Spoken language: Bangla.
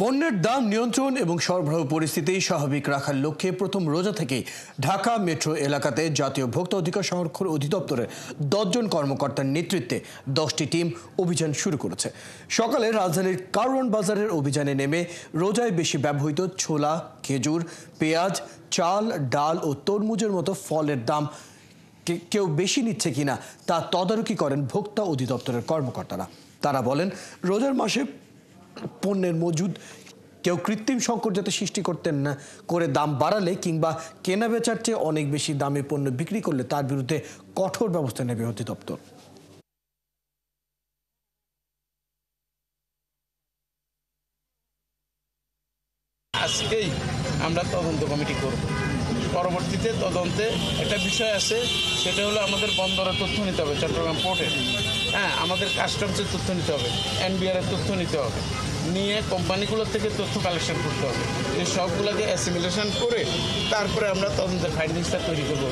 পণ্যের দাম নিয়ন্ত্রণ এবং সরবরাহ পরিস্থিতি স্বাভাবিক রাখার লক্ষ্যে প্রথম রোজা থেকেই ঢাকা মেট্রো এলাকাতে জাতীয় ভোক্তা অধিকার সংরক্ষণ অধিদপ্তরের 10 জন কর্মকর্তার নেতৃত্বে 10টি টিম অভিযান শুরু করেছে। সকালে রাজধানীর কারওয়ান বাজারের অভিযানে নেমে রোজায় বেশি ব্যবহৃত ছোলা, খেজুর, পেঁয়াজ, চাল, ডাল ও তরমুজের মতো ফলের দাম কেউ বেশি নিচ্ছে কিনা তা তদারকি করেন ভোক্তা অধিদপ্তরের কর্মকর্তারা। তারা বলেন, রোজার মাসে পণ্যের মজুদ কেউ কৃত্রিম সংকট যাতে সৃষ্টি করতেন না করে দাম বাড়ালে কিংবা কেনা বেচার চেয়ে অনেক বেশি দামে পণ্য বিক্রি করলে তার বিরুদ্ধে কঠোর ব্যবস্থা নেবে অধিদপ্তর। আজকেই আমরা তদন্ত কমিটি করব। পরবর্তীতে তদন্তে একটা বিষয় আছে, সেটা হলো আমাদের বন্দরের তথ্য নিতে হবে, চট্টগ্রাম পোর্টের, আমাদের কাস্টমসের তথ্য নিতে হবে, এনবিআর এর তথ্য নিতে হবে, নিয়ে কোম্পানিগুলোর থেকে তথ্য কালেকশন করতে হবে। এই সবগুলোকে অ্যাসিমিলেশন করে তারপরে আমরা তদন্তের ফাইন্ডিংসটা তৈরি করবো।